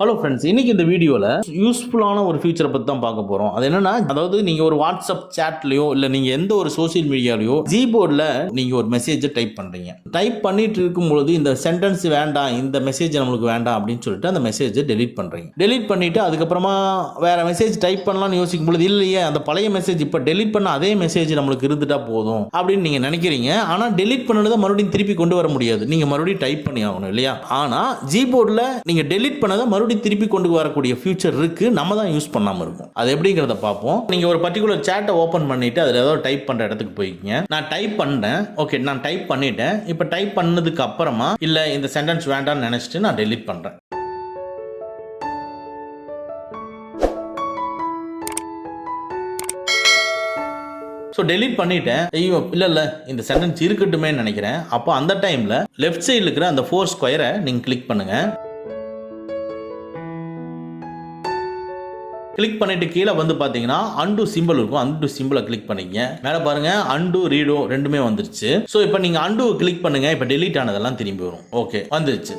Hello friends, இன்னைக்கு இந்த வீடியோவில் யூஸ்ஃபுல்லான ஒரு ஃபீச்சரை பற்றி தான் பார்க்க போகிறோம். அது என்னன்னா, அதாவது நீங்கள் ஒரு வாட்ஸ்அப் சேட்லையோ இல்லை நீங்கள் எந்த ஒரு சோசியல் மீடியாலையோ ஜிபோர்டில் நீங்கள் ஒரு மெசேஜை டைப் பண்ணுறீங்க. டைப் பண்ணிட்டு இருக்கும்பொழுது இந்த சென்டென்ஸ் வேண்டாம், இந்த மெசேஜ் நம்மளுக்கு வேண்டாம் அப்படின்னு சொல்லிட்டு அந்த மெசேஜை டெலீட் பண்ணுறீங்க. டெலீட் பண்ணிவிட்டு அதுக்கப்புறமா வேறு மெசேஜ் டைப் பண்ணலாம்னு யோசிக்கும் பொழுது இல்லையே, அந்த பழைய மெசேஜ் இப்போ டெலீட் பண்ண அதே மெசேஜ் நம்மளுக்கு இருந்துட்டா போதும் அப்படின்னு நீங்கள் நினைக்கிறீங்க. ஆனால் டெலீட் பண்ணதை மறுபடியும் திருப்பி கொண்டு வர முடியாது, நீங்கள் மறுபடியும் டைப் பண்ணி ஆகணும் இல்லையா? ஆனால் ஜிபோர்டில் நீங்கள் டெலீட் பண்ணதை மறுபடியும் திருப்பி கொண்டு வரக்கூடிய ஃபியூச்சர் இருக்கு, நம்ம தான் யூஸ் பண்ணாம இருக்கும். அது எப்படிங்கிறத பார்ப்போம். நீங்க ஒரு பர்టిక్యులர் சேட்டை ஓபன் பண்ணிட்டு அதுல ஏதோ டைப் பண்ற இடத்துக்கு போய்க்கீங்க. நான் டைப் பண்ணேன், ஓகே நான் டைப் பண்ணிட்டேன். இப்போ டைப் பண்ணதுக்கு அப்புறமா இல்ல இந்த சென்டென்ஸ் வேண்டாம்னு நினைச்சிட்டு நான் டெலீட் பண்றேன். டெலீட் பண்ணிட்டேன். ஐயோ இல்ல இந்த சென்டென்ஸ் இருக்கட்டுமே நினைக்கிறேன். அப்போ அந்த டைம்ல லெஃப்ட் சைடுல இருக்கிற அந்த 4 ஸ்கொயரை நீங்க கிளிக் பண்ணுங்க. கிளிக் பண்ணிட்டு கீழே வந்து பாத்தீங்கன்னா அன்டு சிம்பிள் இருக்கும். அன்டு சிம்பிளை கிளிக் பண்ணிக்கங்க. மேல பாருங்க அன்டு ரீடோ ரெண்டுமே வந்துருச்சு. ஸோ இப்போ நீங்க அன்டு கிளிக் பண்ணுங்க. இப்போ டெலீட் ஆனதெல்லாம் திரும்பி வரும். ஓகே வந்துருச்சு.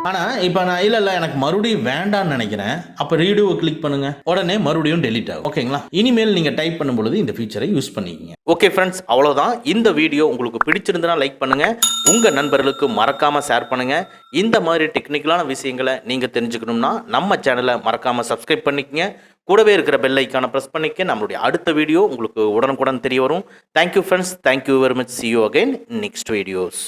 ஆனா இப்போ நான் இல்ல எனக்கு மறுபடியும் வேண்டாம்னு நினைக்கிறேன். அப்ப ரீடோவை கிளிக் பண்ணுங்க. உடனே மறுபடியும் டெலீட் ஆகும். ஓகேங்களா? இனிமேல் நீங்க டைப் பண்ணும்போது இந்த ஃபீச்சரை யூஸ் பண்ணிக்கங்க. ஓகே ஃப்ரெண்ட்ஸ், அவ்வளவுதான். இந்த வீடியோ உங்களுக்கு பிடிச்சிருந்தா லைக் பண்ணுங்க, உங்க நண்பர்களுக்கு மறக்காம ஷேர் பண்ணுங்க. இந்த மாதிரி டெக்னிக்கலான விஷயங்களை நீங்க தெரிஞ்சுக்கணும்னா நம்ம சேனலை மறக்காம சப்ஸ்கிரைப் பண்ணிக்கங்க. கூடவே இருக்கிற பெல் ஐக்கானை பிரஸ் பண்ணிக்க. நம்மளுடைய அடுத்த வீடியோ உங்களுக்கு உடனுக்குடன் தெரிய வரும். Thank you friends, thank you very much. See you again next videos.